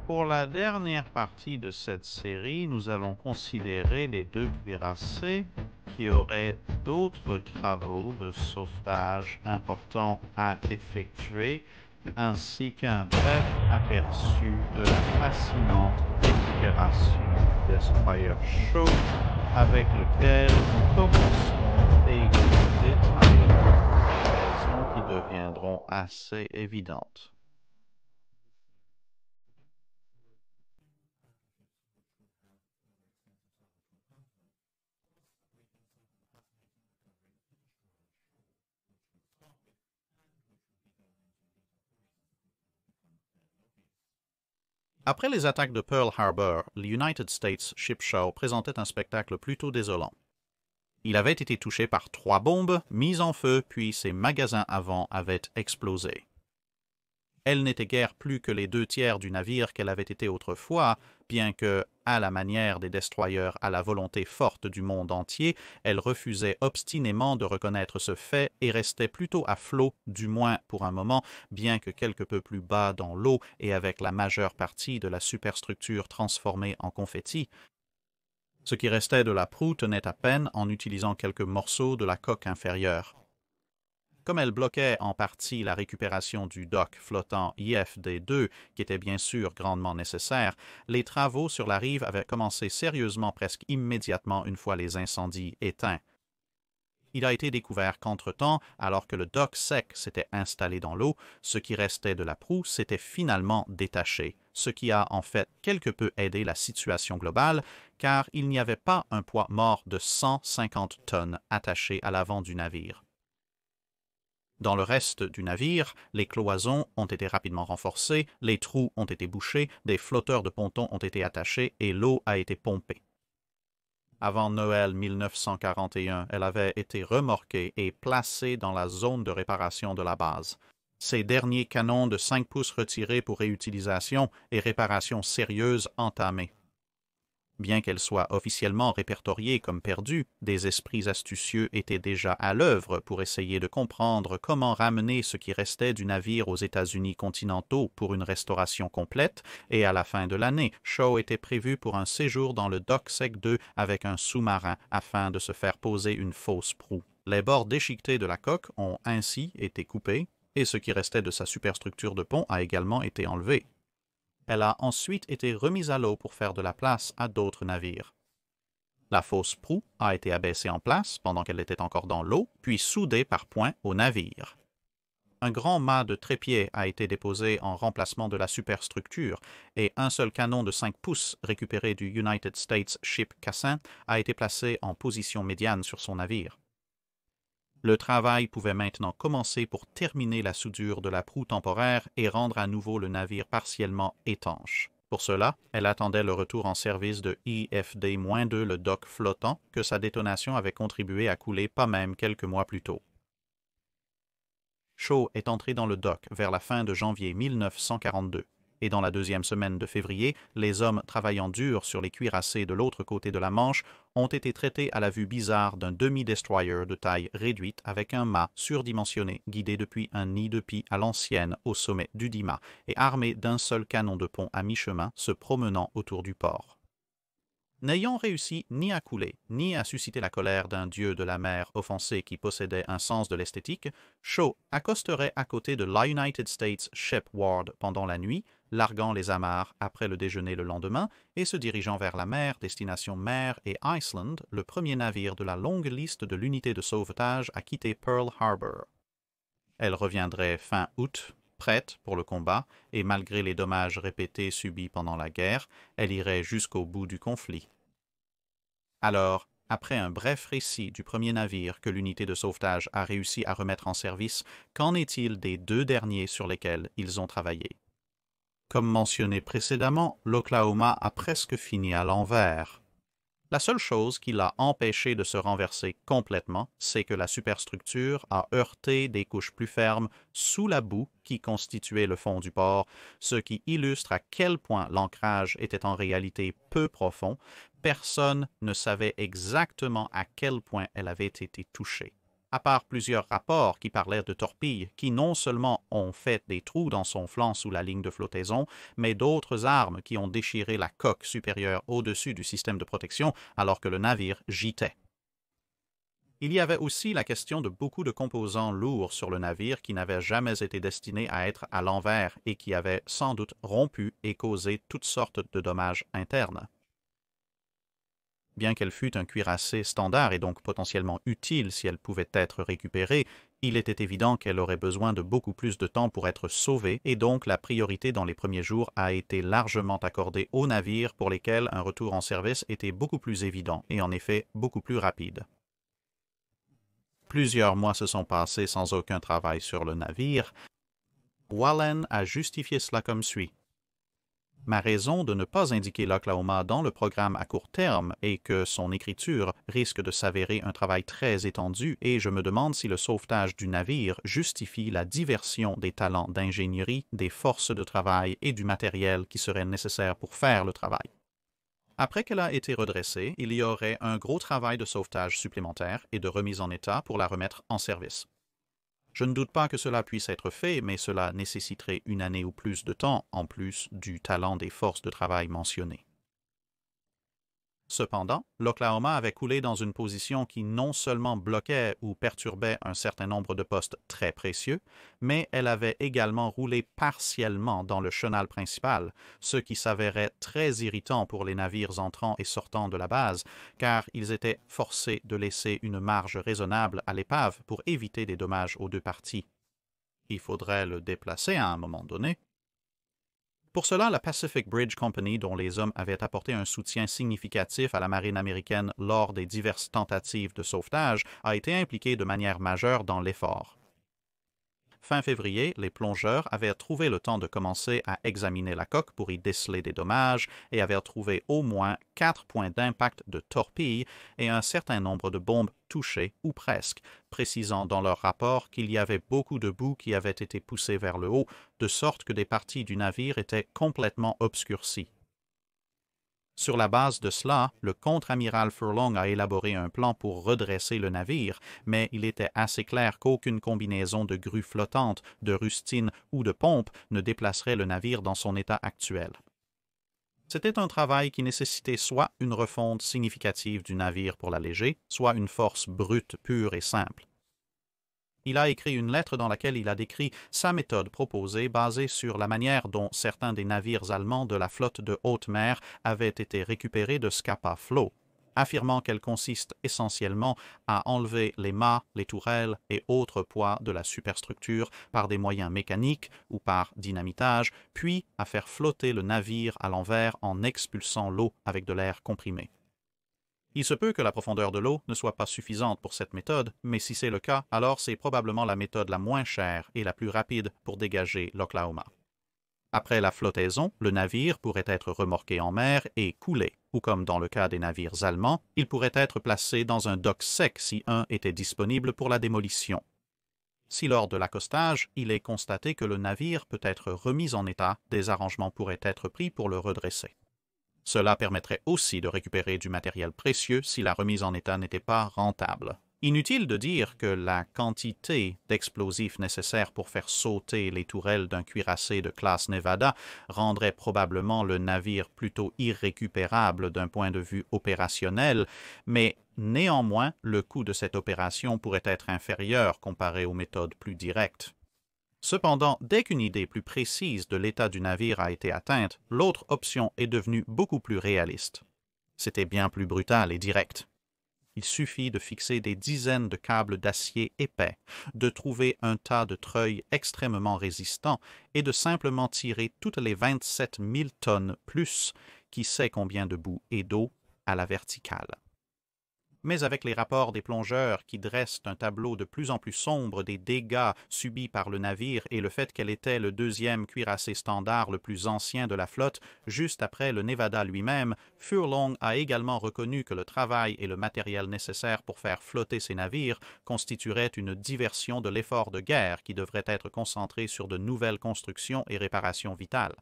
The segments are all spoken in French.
Pour la dernière partie de cette série, nous allons considérer les deux cuirassés qui auraient d'autres travaux de sauvetage importants à effectuer, ainsi qu'un bref aperçu de la fascinante récupération Destroyer Shaw, avec lequel nous commencerons et détaillerons des raisons qui deviendront assez évidentes. Après les attaques de Pearl Harbor, l'United States Ship Shaw présentait un spectacle plutôt désolant. Il avait été touché par 3 bombes, mises en feu, puis ses magasins avant avaient explosé. Elle n'était guère plus que les 2 tiers du navire qu'elle avait été autrefois, bien que, à la manière des destroyers à la volonté forte du monde entier, elle refusait obstinément de reconnaître ce fait et restait plutôt à flot, du moins pour un moment, bien que quelque peu plus bas dans l'eau et avec la majeure partie de la superstructure transformée en confetti. Ce qui restait de la proue tenait à peine en utilisant quelques morceaux de la coque inférieure. Comme elle bloquait en partie la récupération du dock flottant IFD-2, qui était bien sûr grandement nécessaire, les travaux sur la rive avaient commencé sérieusement presque immédiatement une fois les incendies éteints. Il a été découvert qu'entre-temps, alors que le dock sec s'était installé dans l'eau, ce qui restait de la proue s'était finalement détaché, ce qui a en fait quelque peu aidé la situation globale, car il n'y avait pas un poids mort de 150 tonnes attaché à l'avant du navire. Dans le reste du navire, les cloisons ont été rapidement renforcées, les trous ont été bouchés, des flotteurs de ponton ont été attachés et l'eau a été pompée. Avant Noël 1941, elle avait été remorquée et placée dans la zone de réparation de la base. Ces derniers canons de 5 pouces retirés pour réutilisation et réparation sérieuse entamée. Bien qu'elle soit officiellement répertoriée comme perdue, des esprits astucieux étaient déjà à l'œuvre pour essayer de comprendre comment ramener ce qui restait du navire aux États-Unis continentaux pour une restauration complète, et à la fin de l'année, Shaw était prévu pour un séjour dans le Dock Sec 2 avec un sous-marin afin de se faire poser une fausse proue. Les bords déchiquetés de la coque ont ainsi été coupés, et ce qui restait de sa superstructure de pont a également été enlevé. Elle a ensuite été remise à l'eau pour faire de la place à d'autres navires. La fausse proue a été abaissée en place pendant qu'elle était encore dans l'eau, puis soudée par points au navire. Un grand mât de trépied a été déposé en remplacement de la superstructure et un seul canon de 5 pouces récupéré du United States Ship Cassin a été placé en position médiane sur son navire. Le travail pouvait maintenant commencer pour terminer la soudure de la proue temporaire et rendre à nouveau le navire partiellement étanche. Pour cela, elle attendait le retour en service de IFD-2, le dock flottant, que sa détonation avait contribué à couler pas même quelques mois plus tôt. Shaw est entré dans le dock vers la fin de janvier 1942. Et dans la 2e semaine de février, les hommes travaillant dur sur les cuirassés de l'autre côté de la Manche ont été traités à la vue bizarre d'un demi-destroyer de taille réduite avec un mât surdimensionné guidé depuis un nid de pie à l'ancienne au sommet du dit mât et armé d'un seul canon de pont à mi-chemin se promenant autour du port. N'ayant réussi ni à couler, ni à susciter la colère d'un dieu de la mer offensé qui possédait un sens de l'esthétique, Shaw accosterait à côté de l'United States Ship Ward pendant la nuit, larguant les amarres après le déjeuner le lendemain et se dirigeant vers la mer, destination Mare et Iceland, le premier navire de la longue liste de l'unité de sauvetage à quitter Pearl Harbor. Elle reviendrait fin août, prête pour le combat, et malgré les dommages répétés subis pendant la guerre, elle irait jusqu'au bout du conflit. Alors, après un bref récit du premier navire que l'unité de sauvetage a réussi à remettre en service, qu'en est-il des 2 derniers sur lesquels ils ont travaillé? Comme mentionné précédemment, l'Oklahoma a presque fini à l'envers. La seule chose qui l'a empêché de se renverser complètement, c'est que la superstructure a heurté des couches plus fermes sous la boue qui constituait le fond du port, ce qui illustre à quel point l'ancrage était en réalité peu profond. Personne ne savait exactement à quel point elle avait été touchée. À part plusieurs rapports qui parlaient de torpilles qui non seulement ont fait des trous dans son flanc sous la ligne de flottaison, mais d'autres armes qui ont déchiré la coque supérieure au-dessus du système de protection alors que le navire gîtait. Il y avait aussi la question de beaucoup de composants lourds sur le navire qui n'avaient jamais été destinés à être à l'envers et qui avaient sans doute rompu et causé toutes sortes de dommages internes. Bien qu'elle fût un cuirassé standard et donc potentiellement utile si elle pouvait être récupérée, il était évident qu'elle aurait besoin de beaucoup plus de temps pour être sauvée et donc la priorité dans les premiers jours a été largement accordée aux navires pour lesquels un retour en service était beaucoup plus évident et en effet beaucoup plus rapide. Plusieurs mois se sont passés sans aucun travail sur le navire. Wallen a justifié cela comme suit. Ma raison de ne pas indiquer l'Oklahoma dans le programme à court terme est que son écriture risque de s'avérer un travail très étendu et je me demande si le sauvetage du navire justifie la diversion des talents d'ingénierie, des forces de travail et du matériel qui seraient nécessaires pour faire le travail. Après qu'elle a été redressée, il y aurait un gros travail de sauvetage supplémentaire et de remise en état pour la remettre en service. Je ne doute pas que cela puisse être fait, mais cela nécessiterait une année ou plus de temps, en plus du talent des forces de travail mentionnées. Cependant, l'Oklahoma avait coulé dans une position qui non seulement bloquait ou perturbait un certain nombre de postes très précieux, mais elle avait également roulé partiellement dans le chenal principal, ce qui s'avérait très irritant pour les navires entrant et sortant de la base, car ils étaient forcés de laisser une marge raisonnable à l'épave pour éviter des dommages aux deux parties. Il faudrait le déplacer à un moment donné. Pour cela, la Pacific Bridge Company, dont les hommes avaient apporté un soutien significatif à la marine américaine lors des diverses tentatives de sauvetage, a été impliquée de manière majeure dans l'effort. Fin février, les plongeurs avaient trouvé le temps de commencer à examiner la coque pour y déceler des dommages et avaient trouvé au moins 4 points d'impact de torpilles et un certain nombre de bombes touchées ou presque, précisant dans leur rapport qu'il y avait beaucoup de boue qui avait été poussée vers le haut, de sorte que des parties du navire étaient complètement obscurcies. Sur la base de cela, le contre-amiral Furlong a élaboré un plan pour redresser le navire, mais il était assez clair qu'aucune combinaison de grues flottantes, de rustines ou de pompes ne déplacerait le navire dans son état actuel. C'était un travail qui nécessitait soit une refonte significative du navire pour l'alléger, soit une force brute, pure et simple. Il a écrit une lettre dans laquelle il a décrit sa méthode proposée basée sur la manière dont certains des navires allemands de la flotte de haute mer avaient été récupérés de Scapa Flow, affirmant qu'elle consiste essentiellement à enlever les mâts, les tourelles et autres poids de la superstructure par des moyens mécaniques ou par dynamitage, puis à faire flotter le navire à l'envers en expulsant l'eau avec de l'air comprimé. Il se peut que la profondeur de l'eau ne soit pas suffisante pour cette méthode, mais si c'est le cas, alors c'est probablement la méthode la moins chère et la plus rapide pour dégager l'Oklahoma. Après la flottaison, le navire pourrait être remorqué en mer et coulé, ou comme dans le cas des navires allemands, il pourrait être placé dans un dock sec si un était disponible pour la démolition. Si lors de l'accostage, il est constaté que le navire peut être remis en état, des arrangements pourraient être pris pour le redresser. Cela permettrait aussi de récupérer du matériel précieux si la remise en état n'était pas rentable. Inutile de dire que la quantité d'explosifs nécessaires pour faire sauter les tourelles d'un cuirassé de classe Nevada rendrait probablement le navire plutôt irrécupérable d'un point de vue opérationnel, mais néanmoins le coût de cette opération pourrait être inférieur comparé aux méthodes plus directes. Cependant, dès qu'une idée plus précise de l'état du navire a été atteinte, l'autre option est devenue beaucoup plus réaliste. C'était bien plus brutal et direct. Il suffit de fixer des dizaines de câbles d'acier épais, de trouver un tas de treuils extrêmement résistants et de simplement tirer toutes les 27 000 tonnes plus, qui sait combien de boue et d'eau, à la verticale. Mais avec les rapports des plongeurs qui dressent un tableau de plus en plus sombre des dégâts subis par le navire et le fait qu'elle était le deuxième cuirassé standard le plus ancien de la flotte, juste après le Nevada lui-même, Furlong a également reconnu que le travail et le matériel nécessaires pour faire flotter ces navires constitueraient une diversion de l'effort de guerre qui devrait être concentré sur de nouvelles constructions et réparations vitales.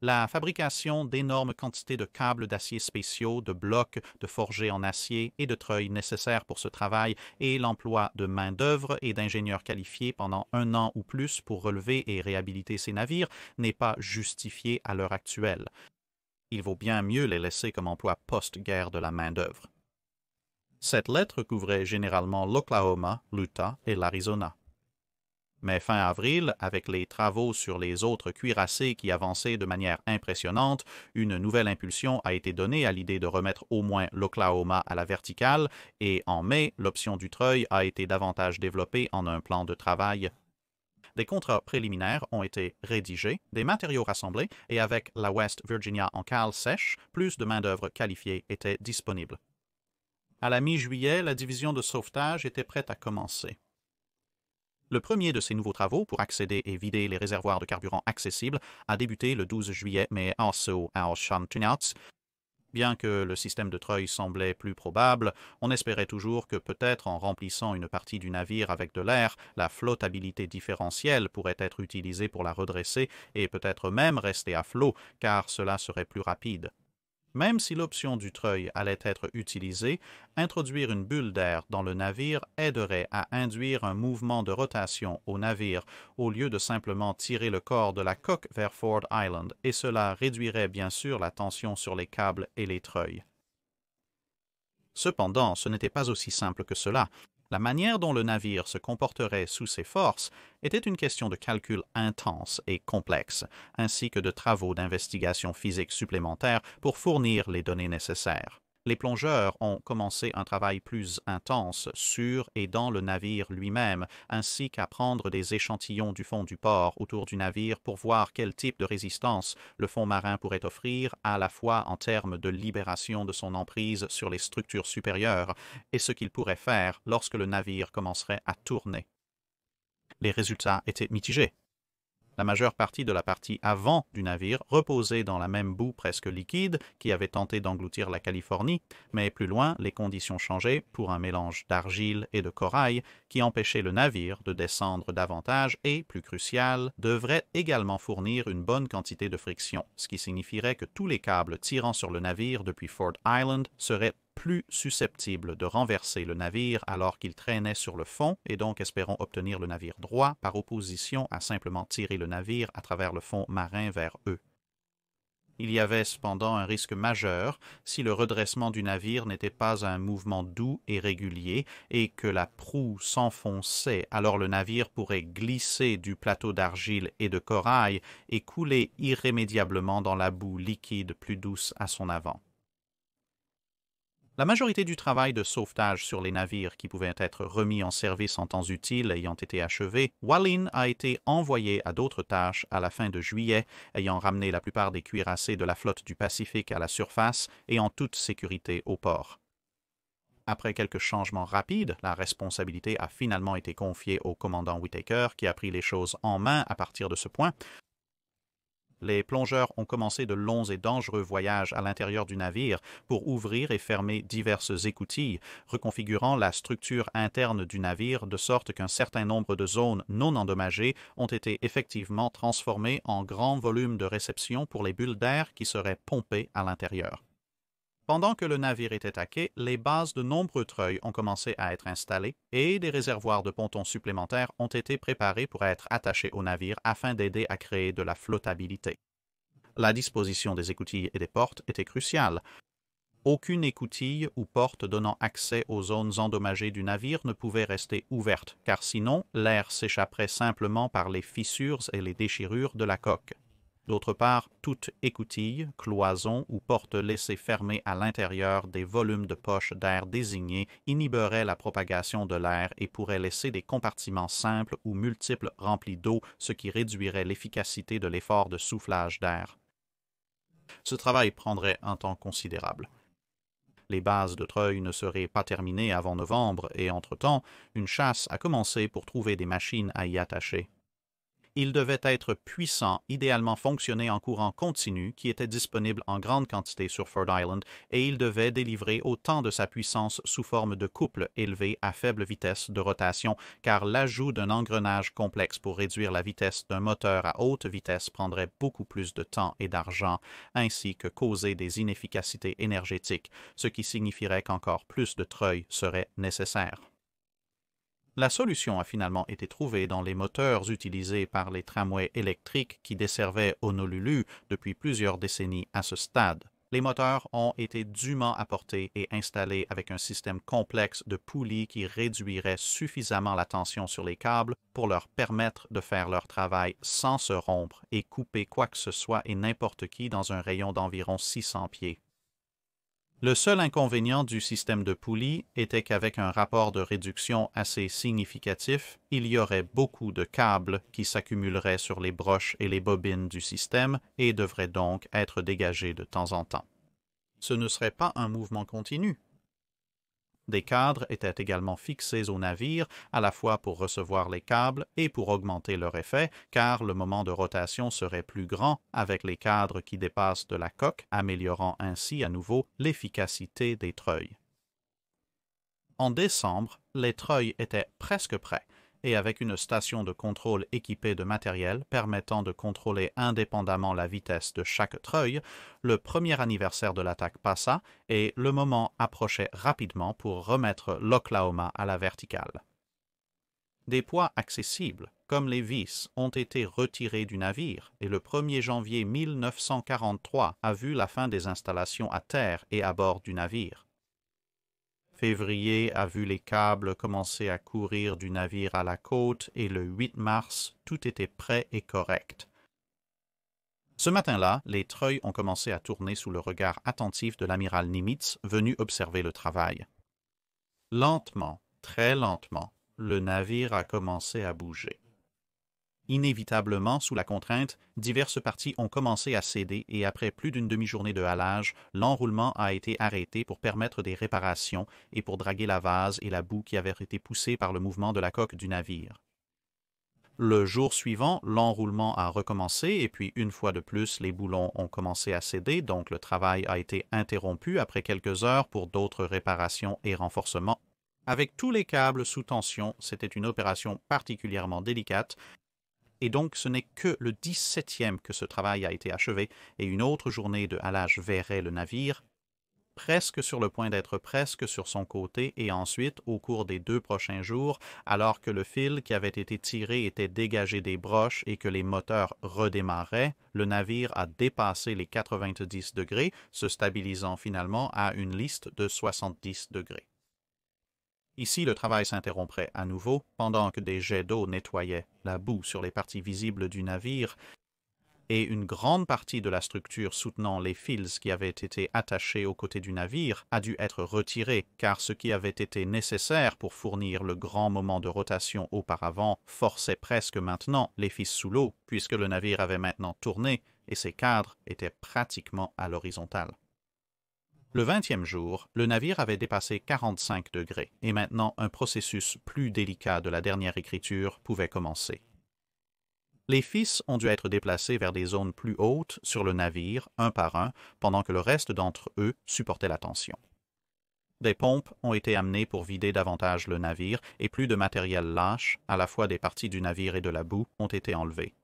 la fabrication d'énormes quantités de câbles d'acier spéciaux, de blocs, de forgés en acier et de treuils nécessaires pour ce travail et l'emploi de main-d'œuvre et d'ingénieurs qualifiés pendant 1 an ou plus pour relever et réhabiliter ces navires n'est pas justifié à l'heure actuelle. Il vaut bien mieux les laisser comme emploi post-guerre de la main-d'œuvre. Cette lettre couvrait généralement l'Oklahoma, l'Utah et l'Arizona. Mais fin avril, avec les travaux sur les autres cuirassés qui avançaient de manière impressionnante, une nouvelle impulsion a été donnée à l'idée de remettre au moins l'Oklahoma à la verticale, et en mai, l'option du treuil a été davantage développée en un plan de travail. Des contrats préliminaires ont été rédigés, des matériaux rassemblés, et avec la West Virginia en cale sèche, plus de main-d'œuvre qualifiée était disponible. À la mi-juillet, la division de sauvetage était prête à commencer. Le premier de ces nouveaux travaux pour accéder et vider les réservoirs de carburant accessibles a débuté le 12 juillet, mais also ausschantunats. Bien que le système de treuil semblait plus probable, on espérait toujours que peut-être en remplissant une partie du navire avec de l'air, la flottabilité différentielle pourrait être utilisée pour la redresser et peut-être même rester à flot, car cela serait plus rapide. Même si l'option du treuil allait être utilisée, introduire une bulle d'air dans le navire aiderait à induire un mouvement de rotation au navire au lieu de simplement tirer le corps de la coque vers Ford Island, et cela réduirait bien sûr la tension sur les câbles et les treuils. Cependant, ce n'était pas aussi simple que cela. La manière dont le navire se comporterait sous ces forces était une question de calcul intense et complexe, ainsi que de travaux d'investigation physique supplémentaires pour fournir les données nécessaires. Les plongeurs ont commencé un travail plus intense sur et dans le navire lui-même, ainsi qu'à prendre des échantillons du fond du port autour du navire pour voir quel type de résistance le fond marin pourrait offrir, à la fois en termes de libération de son emprise sur les structures supérieures et ce qu'il pourrait faire lorsque le navire commencerait à tourner. Les résultats étaient mitigés. La majeure partie de la partie avant du navire reposait dans la même boue presque liquide qui avait tenté d'engloutir la Californie, mais plus loin, les conditions changeaient pour un mélange d'argile et de corail qui empêchait le navire de descendre davantage et, plus crucial, devrait également fournir une bonne quantité de friction, ce qui signifierait que tous les câbles tirant sur le navire depuis Ford Island seraient plus susceptibles de renverser le navire alors qu'il traînait sur le fond et donc espérons obtenir le navire droit par opposition à simplement tirer le navire à travers le fond marin vers eux. Il y avait cependant un risque majeur si le redressement du navire n'était pas un mouvement doux et régulier et que la proue s'enfonçait, alors le navire pourrait glisser du plateau d'argile et de corail et couler irrémédiablement dans la boue liquide plus douce à son avant. La majorité du travail de sauvetage sur les navires qui pouvaient être remis en service en temps utile ayant été achevé, Wallin a été envoyé à d'autres tâches à la fin de juillet, ayant ramené la plupart des cuirassés de la flotte du Pacifique à la surface et en toute sécurité au port. Après quelques changements rapides, la responsabilité a finalement été confiée au commandant Whittaker qui a pris les choses en main à partir de ce point. Les plongeurs ont commencé de longs et dangereux voyages à l'intérieur du navire pour ouvrir et fermer diverses écoutilles, reconfigurant la structure interne du navire de sorte qu'un certain nombre de zones non endommagées ont été effectivement transformées en grands volumes de réception pour les bulles d'air qui seraient pompées à l'intérieur. Pendant que le navire était à quai, les bases de nombreux treuils ont commencé à être installées et des réservoirs de pontons supplémentaires ont été préparés pour être attachés au navire afin d'aider à créer de la flottabilité. La disposition des écoutilles et des portes était cruciale. Aucune écoutille ou porte donnant accès aux zones endommagées du navire ne pouvait rester ouverte, car sinon l'air s'échapperait simplement par les fissures et les déchirures de la coque. D'autre part, toute écoutille, cloison ou porte laissée fermée à l'intérieur des volumes de poches d'air désignés inhiberait la propagation de l'air et pourrait laisser des compartiments simples ou multiples remplis d'eau, ce qui réduirait l'efficacité de l'effort de soufflage d'air. Ce travail prendrait un temps considérable. Les bases de treuil ne seraient pas terminées avant novembre et, entre-temps, une chasse a commencé pour trouver des machines à y attacher. Il devait être puissant, idéalement fonctionner en courant continu qui était disponible en grande quantité sur Ford Island et il devait délivrer autant de sa puissance sous forme de couple élevé à faible vitesse de rotation car l'ajout d'un engrenage complexe pour réduire la vitesse d'un moteur à haute vitesse prendrait beaucoup plus de temps et d'argent ainsi que causer des inefficacités énergétiques, ce qui signifierait qu'encore plus de treuils seraient nécessaires. La solution a finalement été trouvée dans les moteurs utilisés par les tramways électriques qui desservaient Honolulu depuis plusieurs décennies à ce stade. Les moteurs ont été dûment apportés et installés avec un système complexe de poulies qui réduirait suffisamment la tension sur les câbles pour leur permettre de faire leur travail sans se rompre et couper quoi que ce soit et n'importe qui dans un rayon d'environ 600 pieds. Le seul inconvénient du système de poulies était qu'avec un rapport de réduction assez significatif, il y aurait beaucoup de câbles qui s'accumuleraient sur les broches et les bobines du système et devraient donc être dégagés de temps en temps. Ce ne serait pas un mouvement continu. Des cadres étaient également fixés au navire, à la fois pour recevoir les câbles et pour augmenter leur effet, car le moment de rotation serait plus grand avec les cadres qui dépassent de la coque, améliorant ainsi à nouveau l'efficacité des treuils. En décembre, les treuils étaient presque prêts, et avec une station de contrôle équipée de matériel permettant de contrôler indépendamment la vitesse de chaque treuil, le premier anniversaire de l'attaque passa et le moment approchait rapidement pour remettre l'Oklahoma à la verticale. Des poids accessibles, comme les vis, ont été retirés du navire et le 1er janvier 1943 a vu la fin des installations à terre et à bord du navire. Février a vu les câbles commencer à courir du navire à la côte et le 8 mars, tout était prêt et correct. Ce matin-là, les treuils ont commencé à tourner sous le regard attentif de l'amiral Nimitz, venu observer le travail. Lentement, très lentement, le navire a commencé à bouger. Inévitablement, sous la contrainte, diverses parties ont commencé à céder et après plus d'une demi-journée de halage, l'enroulement a été arrêté pour permettre des réparations et pour draguer la vase et la boue qui avaient été poussées par le mouvement de la coque du navire. Le jour suivant, l'enroulement a recommencé et puis une fois de plus, les boulons ont commencé à céder, donc le travail a été interrompu après quelques heures pour d'autres réparations et renforcements. Avec tous les câbles sous tension, c'était une opération particulièrement délicate, et donc ce n'est que le 17e que ce travail a été achevé, et une autre journée de halage verrait le navire, presque sur le point d'être presque sur son côté, et ensuite, au cours des 2 prochains jours, alors que le fil qui avait été tiré était dégagé des broches et que les moteurs redémarraient, le navire a dépassé les 90 degrés, se stabilisant finalement à une liste de 70 degrés. Ici, le travail s'interromprait à nouveau pendant que des jets d'eau nettoyaient la boue sur les parties visibles du navire et une grande partie de la structure soutenant les fils qui avaient été attachés aux côtés du navire a dû être retirée car ce qui avait été nécessaire pour fournir le grand moment de rotation auparavant forçait presque maintenant les fils sous l'eau puisque le navire avait maintenant tourné et ses cadres étaient pratiquement à l'horizontale. Le 20e jour, le navire avait dépassé 45 degrés et maintenant un processus plus délicat de la dernière écriture pouvait commencer. Les fils ont dû être déplacés vers des zones plus hautes sur le navire, un par un, pendant que le reste d'entre eux supportait la tension. Des pompes ont été amenées pour vider davantage le navire et plus de matériel lâche, à la fois des parties du navire et de la boue, ont été enlevés.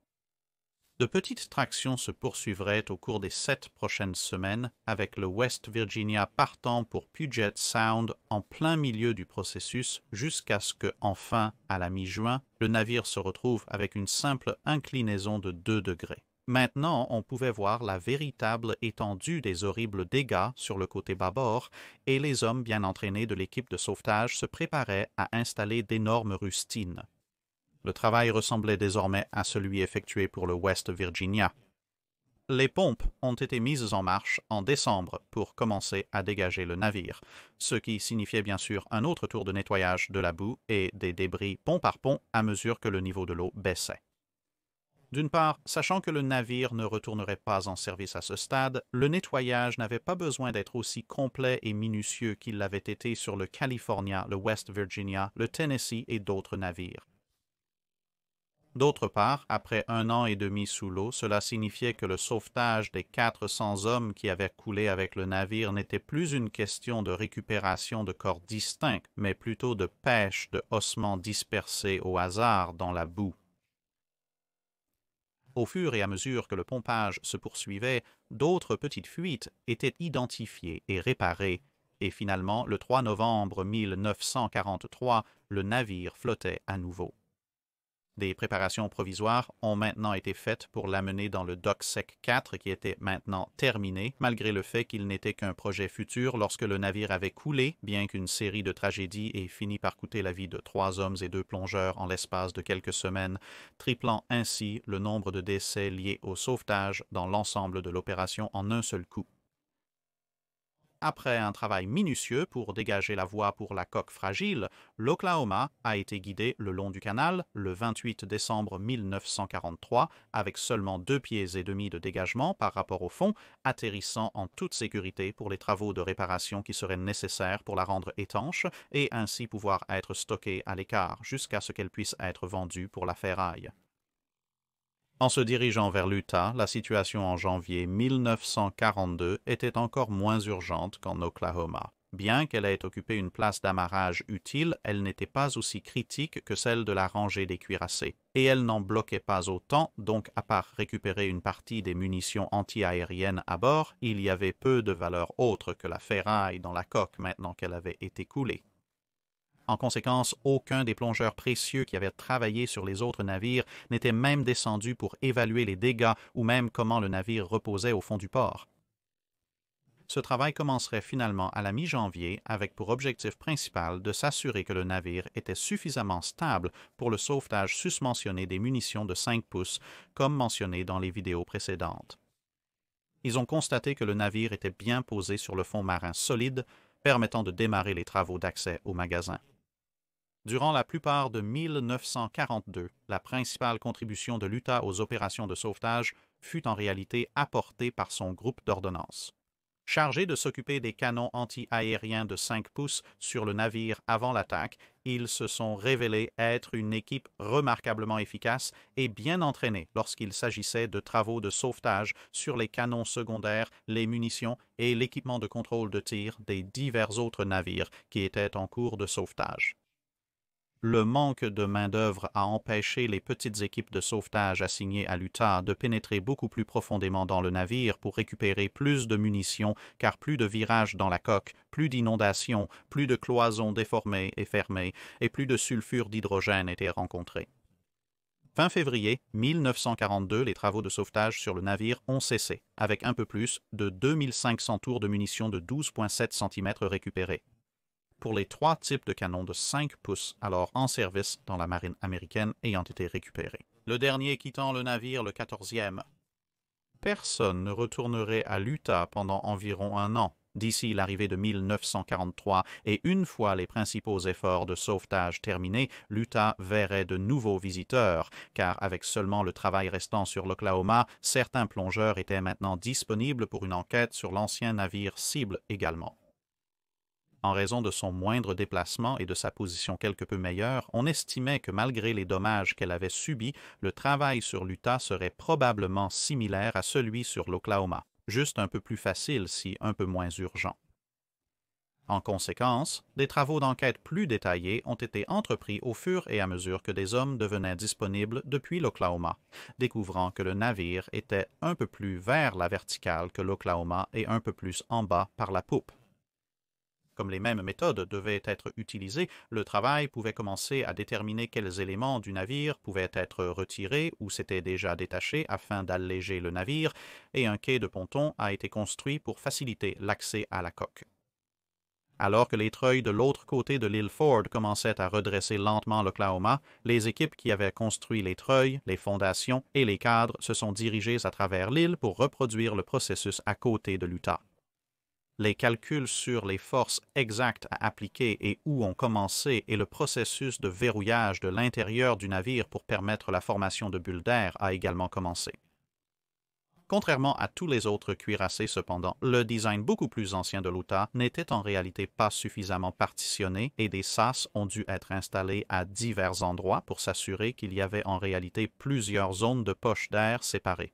De petites tractions se poursuivraient au cours des 7 prochaines semaines, avec le West Virginia partant pour Puget Sound en plein milieu du processus jusqu'à ce que, enfin, à la mi-juin, le navire se retrouve avec une simple inclinaison de 2 degrés. Maintenant, on pouvait voir la véritable étendue des horribles dégâts sur le côté bâbord, et les hommes bien entraînés de l'équipe de sauvetage se préparaient à installer d'énormes rustines. Le travail ressemblait désormais à celui effectué pour le West Virginia. Les pompes ont été mises en marche en décembre pour commencer à dégager le navire, ce qui signifiait bien sûr un autre tour de nettoyage de la boue et des débris pont par pont à mesure que le niveau de l'eau baissait. D'une part, sachant que le navire ne retournerait pas en service à ce stade, le nettoyage n'avait pas besoin d'être aussi complet et minutieux qu'il l'avait été sur le California, le West Virginia, le Tennessee et d'autres navires. D'autre part, après 1 an et demi sous l'eau, cela signifiait que le sauvetage des 400 hommes qui avaient coulé avec le navire n'était plus une question de récupération de corps distincts, mais plutôt de pêche de ossements dispersés au hasard dans la boue. Au fur et à mesure que le pompage se poursuivait, d'autres petites fuites étaient identifiées et réparées, et finalement, le 3 novembre 1943, le navire flottait à nouveau. Des préparations provisoires ont maintenant été faites pour l'amener dans le Dock Sec 4 qui était maintenant terminé, malgré le fait qu'il n'était qu'un projet futur lorsque le navire avait coulé, bien qu'une série de tragédies ait fini par coûter la vie de 3 hommes et 2 plongeurs en l'espace de quelques semaines, triplant ainsi le nombre de décès liés au sauvetage dans l'ensemble de l'opération en un seul coup. Après un travail minutieux pour dégager la voie pour la coque fragile, l'Oklahoma a été guidé le long du canal le 28 décembre 1943 avec seulement 2 pieds et demi de dégagement par rapport au fond, atterrissant en toute sécurité pour les travaux de réparation qui seraient nécessaires pour la rendre étanche et ainsi pouvoir être stockée à l'écart jusqu'à ce qu'elle puisse être vendue pour la ferraille. En se dirigeant vers l'Utah, la situation en janvier 1942 était encore moins urgente qu'en Oklahoma. Bien qu'elle ait occupé une place d'amarrage utile, elle n'était pas aussi critique que celle de la rangée des cuirassés. Et elle n'en bloquait pas autant, donc à part récupérer une partie des munitions anti-aériennes à bord, il y avait peu de valeur autre que la ferraille dans la coque maintenant qu'elle avait été coulée. En conséquence, aucun des plongeurs précieux qui avaient travaillé sur les autres navires n'était même descendu pour évaluer les dégâts ou même comment le navire reposait au fond du port. Ce travail commencerait finalement à la mi-janvier avec pour objectif principal de s'assurer que le navire était suffisamment stable pour le sauvetage susmentionné des munitions de 5 pouces, comme mentionné dans les vidéos précédentes. Ils ont constaté que le navire était bien posé sur le fond marin solide, permettant de démarrer les travaux d'accès au magasin. Durant la plupart de 1942, la principale contribution de l'Utah aux opérations de sauvetage fut en réalité apportée par son groupe d'ordonnance. Chargé de s'occuper des canons anti-aériens de 5 pouces sur le navire avant l'attaque, ils se sont révélés être une équipe remarquablement efficace et bien entraînée lorsqu'il s'agissait de travaux de sauvetage sur les canons secondaires, les munitions et l'équipement de contrôle de tir des divers autres navires qui étaient en cours de sauvetage. Le manque de main-d'œuvre a empêché les petites équipes de sauvetage assignées à l'Utah de pénétrer beaucoup plus profondément dans le navire pour récupérer plus de munitions, car plus de virages dans la coque, plus d'inondations, plus de cloisons déformées et fermées, et plus de sulfure d'hydrogène étaient rencontrés. Fin février 1942, les travaux de sauvetage sur le navire ont cessé, avec un peu plus de 2500 tours de munitions de 12,7 cm récupérés. Pour les 3 types de canons de 5 pouces alors en service dans la marine américaine ayant été récupérés. Le dernier quittant le navire le 14e. Personne ne retournerait à l'Utah pendant environ 1 an, d'ici l'arrivée de 1943, et une fois les principaux efforts de sauvetage terminés, l'Utah verrait de nouveaux visiteurs, car avec seulement le travail restant sur l'Oklahoma, certains plongeurs étaient maintenant disponibles pour une enquête sur l'ancien navire cible également. En raison de son moindre déplacement et de sa position quelque peu meilleure, on estimait que malgré les dommages qu'elle avait subis, le travail sur l'Utah serait probablement similaire à celui sur l'Oklahoma, juste un peu plus facile si un peu moins urgent. En conséquence, des travaux d'enquête plus détaillés ont été entrepris au fur et à mesure que des hommes devenaient disponibles depuis l'Oklahoma, découvrant que le navire était un peu plus vers la verticale que l'Oklahoma et un peu plus en bas par la poupe. Comme les mêmes méthodes devaient être utilisées, le travail pouvait commencer à déterminer quels éléments du navire pouvaient être retirés ou s'étaient déjà détachés afin d'alléger le navire, et un quai de ponton a été construit pour faciliter l'accès à la coque. Alors que les treuils de l'autre côté de l'île Ford commençaient à redresser lentement l'Oklahoma, les équipes qui avaient construit les treuils, les fondations et les cadres se sont dirigées à travers l'île pour reproduire le processus à côté de l'Utah. Les calculs sur les forces exactes à appliquer et où ont commencé et le processus de verrouillage de l'intérieur du navire pour permettre la formation de bulles d'air a également commencé. Contrairement à tous les autres cuirassés cependant, le design beaucoup plus ancien de l'Utah n'était en réalité pas suffisamment partitionné et des sas ont dû être installés à divers endroits pour s'assurer qu'il y avait en réalité plusieurs zones de poches d'air séparées.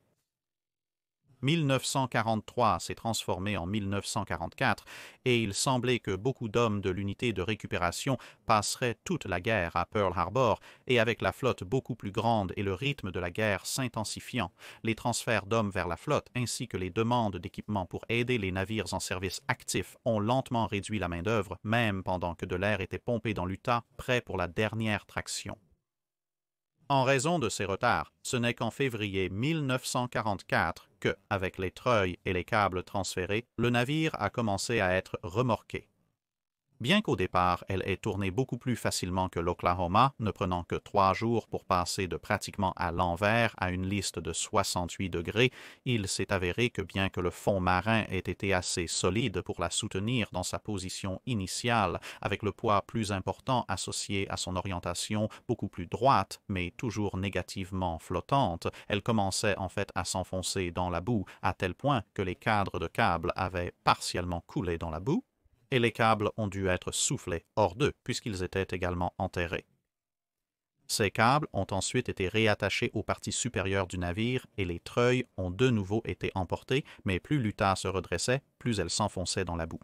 1943 s'est transformé en 1944 et il semblait que beaucoup d'hommes de l'unité de récupération passeraient toute la guerre à Pearl Harbor et avec la flotte beaucoup plus grande et le rythme de la guerre s'intensifiant, les transferts d'hommes vers la flotte ainsi que les demandes d'équipement pour aider les navires en service actif ont lentement réduit la main-d'œuvre, même pendant que de l'air était pompé dans l'Utah, prêt pour la dernière traction. En raison de ces retards, ce n'est qu'en février 1944 que, avec les treuils et les câbles transférés, le navire a commencé à être remorqué. Bien qu'au départ, elle ait tourné beaucoup plus facilement que l'Oklahoma, ne prenant que 3 jours pour passer de pratiquement à l'envers à une liste de 68 degrés, il s'est avéré que bien que le fond marin ait été assez solide pour la soutenir dans sa position initiale, avec le poids plus important associé à son orientation beaucoup plus droite, mais toujours négativement flottante, elle commençait en fait à s'enfoncer dans la boue, à tel point que les cadres de câbles avaient partiellement coulé dans la boue, et les câbles ont dû être soufflés hors d'eux puisqu'ils étaient également enterrés. Ces câbles ont ensuite été réattachés aux parties supérieures du navire et les treuils ont de nouveau été emportés, mais plus l'Utah se redressait, plus elle s'enfonçait dans la boue.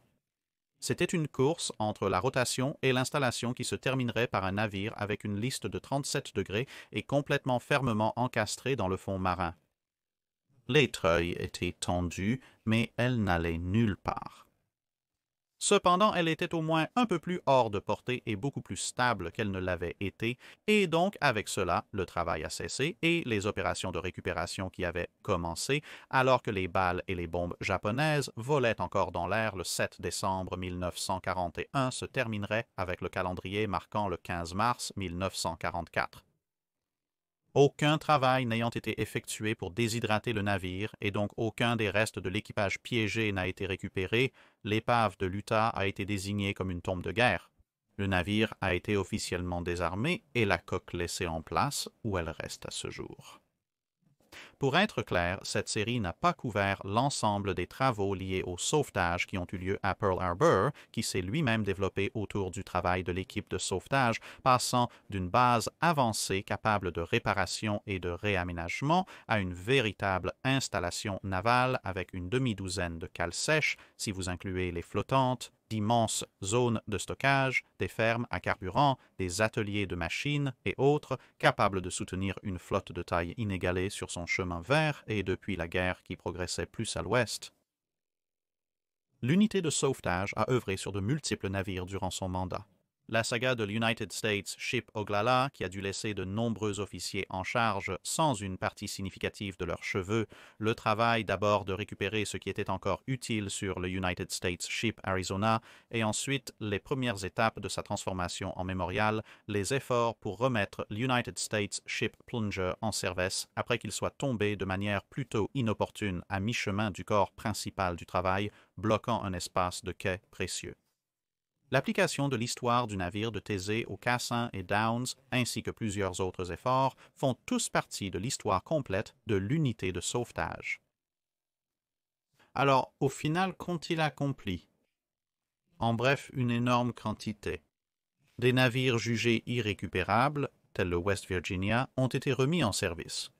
C'était une course entre la rotation et l'installation qui se terminerait par un navire avec une liste de 37 degrés et complètement fermement encastré dans le fond marin. Les treuils étaient tendus, mais elles n'allaient nulle part. Cependant, elle était au moins un peu plus hors de portée et beaucoup plus stable qu'elle ne l'avait été, et donc avec cela, le travail a cessé et les opérations de récupération qui avaient commencé, alors que les balles et les bombes japonaises volaient encore dans l'air le 7 décembre 1941, se termineraient avec le calendrier marquant le 15 mars 1944. Aucun travail n'ayant été effectué pour déshydrater le navire et donc aucun des restes de l'équipage piégé n'a été récupéré, l'épave de l'Utah a été désignée comme une tombe de guerre. Le navire a été officiellement désarmé et la coque laissée en place où elle reste à ce jour. Pour être clair, cette série n'a pas couvert l'ensemble des travaux liés au sauvetage qui ont eu lieu à Pearl Harbor, qui s'est lui-même développé autour du travail de l'équipe de sauvetage, passant d'une base avancée capable de réparation et de réaménagement à une véritable installation navale avec une demi-douzaine de cales sèches, si vous incluez les flottantes, d'immenses zones de stockage, des fermes à carburant, des ateliers de machines et autres, capables de soutenir une flotte de taille inégalée sur son chemin vers et depuis la guerre qui progressait plus à l'ouest. L'unité de sauvetage a œuvré sur de multiples navires durant son mandat. La saga de l'United States Ship Oglala, qui a dû laisser de nombreux officiers en charge sans une partie significative de leurs cheveux, le travail d'abord de récupérer ce qui était encore utile sur le United States Ship Arizona, et ensuite les premières étapes de sa transformation en mémorial, les efforts pour remettre l'United States Ship Plunger en service après qu'il soit tombé de manière plutôt inopportune à mi-chemin du corps principal du travail, bloquant un espace de quai précieux. L'application de l'histoire du navire de Thésée aux Cassins et Downs, ainsi que plusieurs autres efforts, font tous partie de l'histoire complète de l'unité de sauvetage. Alors, au final, qu'ont-ils accompli? En bref, une énorme quantité. Des navires jugés irrécupérables, tels le West Virginia, ont été remis en service.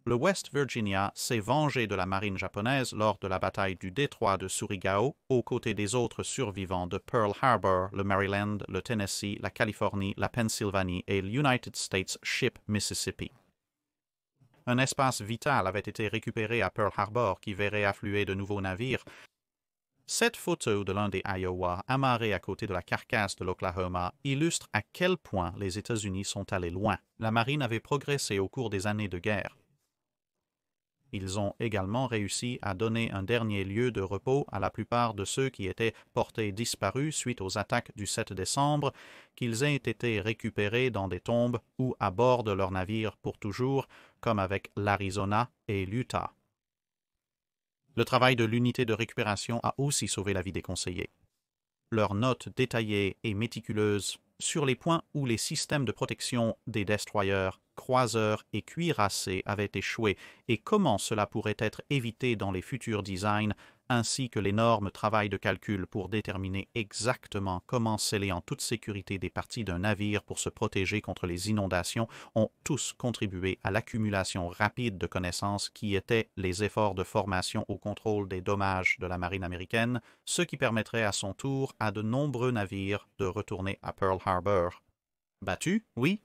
Le West Virginia s'est vengé de la marine japonaise lors de la bataille du détroit de Surigao, aux côtés des autres survivants de Pearl Harbor, le Maryland, le Tennessee, la Californie, la Pennsylvanie et l'United States Ship Mississippi. Un espace vital avait été récupéré à Pearl Harbor qui verrait affluer de nouveaux navires. Cette photo de l'un des Iowa, amarré à côté de la carcasse de l'Oklahoma, illustre à quel point les États-Unis sont allés loin. La marine avait progressé au cours des années de guerre. Ils ont également réussi à donner un dernier lieu de repos à la plupart de ceux qui étaient portés disparus suite aux attaques du 7 décembre, qu'ils aient été récupérés dans des tombes ou à bord de leurs navires pour toujours, comme avec l'Arizona et l'Utah. Le travail de l'unité de récupération a aussi sauvé la vie des conseillers. Leurs notes détaillées et méticuleuses sur les points où les systèmes de protection des destroyers croiseurs et cuirassés avaient échoué et comment cela pourrait être évité dans les futurs designs, ainsi que l'énorme travail de calcul pour déterminer exactement comment sceller en toute sécurité des parties d'un navire pour se protéger contre les inondations, ont tous contribué à l'accumulation rapide de connaissances qui étaient les efforts de formation au contrôle des dommages de la marine américaine, ce qui permettrait à son tour à de nombreux navires de retourner à Pearl Harbor. Battus, oui.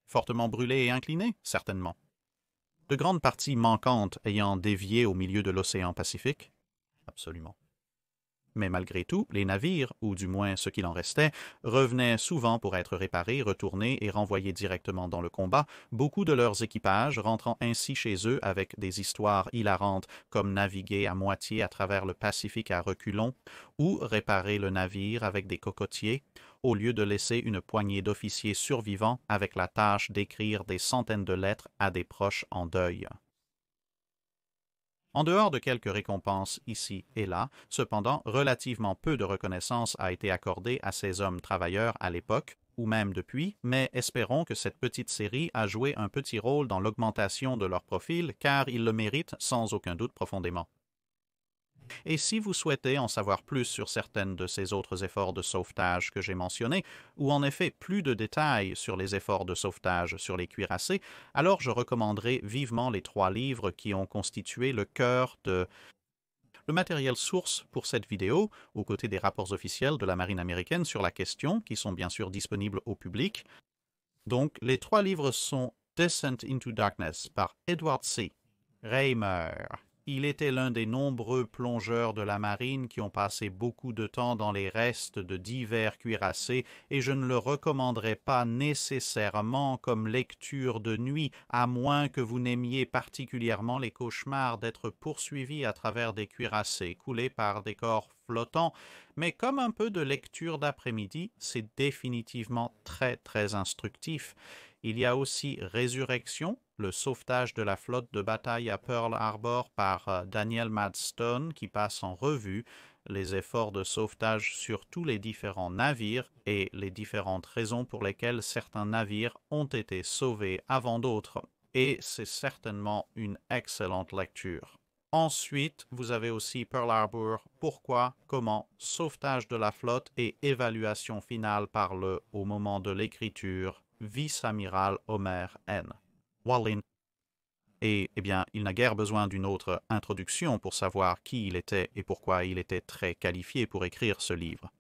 Fortement brûlés et inclinés, certainement. De grandes parties manquantes ayant dévié au milieu de l'océan Pacifique. Absolument. Mais malgré tout, les navires, ou du moins ce qu'il en restait, revenaient souvent pour être réparés, retournés et renvoyés directement dans le combat, beaucoup de leurs équipages rentrant ainsi chez eux avec des histoires hilarantes comme naviguer à moitié à travers le Pacifique à reculons, ou réparer le navire avec des cocotiers, au lieu de laisser une poignée d'officiers survivants avec la tâche d'écrire des centaines de lettres à des proches en deuil. En dehors de quelques récompenses ici et là, cependant, relativement peu de reconnaissance a été accordée à ces hommes travailleurs à l'époque, ou même depuis, mais espérons que cette petite série a joué un petit rôle dans l'augmentation de leur profil, car ils le méritent sans aucun doute profondément. Et si vous souhaitez en savoir plus sur certaines de ces autres efforts de sauvetage que j'ai mentionnés, ou en effet plus de détails sur les efforts de sauvetage sur les cuirassés, alors je recommanderai vivement les 3 livres qui ont constitué le cœur de le matériel source pour cette vidéo, aux côtés des rapports officiels de la marine américaine sur la question, qui sont bien sûr disponibles au public. Donc, les 3 livres sont Descent into Darkness par Edward C. Raymer. Il était l'un des nombreux plongeurs de la marine qui ont passé beaucoup de temps dans les restes de divers cuirassés et je ne le recommanderais pas nécessairement comme lecture de nuit, à moins que vous n'aimiez particulièrement les cauchemars d'être poursuivi à travers des cuirassés coulés par des corps flottants, mais comme un peu de lecture d'après-midi, c'est définitivement très très instructif. Il y a aussi Résurrection, le sauvetage de la flotte de bataille à Pearl Harbor par Daniel Madstone, qui passe en revue les efforts de sauvetage sur tous les différents navires et les différentes raisons pour lesquelles certains navires ont été sauvés avant d'autres. Et c'est certainement une excellente lecture. Ensuite, vous avez aussi Pearl Harbor, pourquoi, comment, sauvetage de la flotte et évaluation finale par le, au moment de l'écriture, vice-amiral Homer N. Wallin. Et, bien, il n'a guère besoin d'une autre introduction pour savoir qui il était et pourquoi il était très qualifié pour écrire ce livre.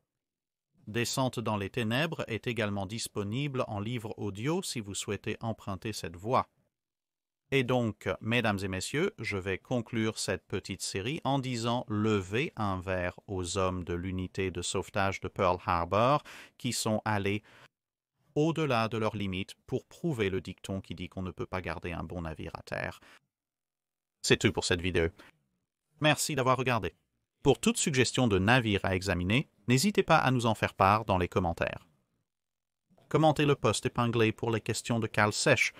Descente dans les ténèbres est également disponible en livre audio si vous souhaitez emprunter cette voie. Et donc, mesdames et messieurs, je vais conclure cette petite série en disant levez un verre aux hommes de l'unité de sauvetage de Pearl Harbor qui sont allés au-delà de leurs limites pour prouver le dicton qui dit qu'on ne peut pas garder un bon navire à terre. C'est tout pour cette vidéo. Merci d'avoir regardé. Pour toute suggestion de navire à examiner, n'hésitez pas à nous en faire part dans les commentaires. Commentez le post épinglé pour les questions de cale sèche.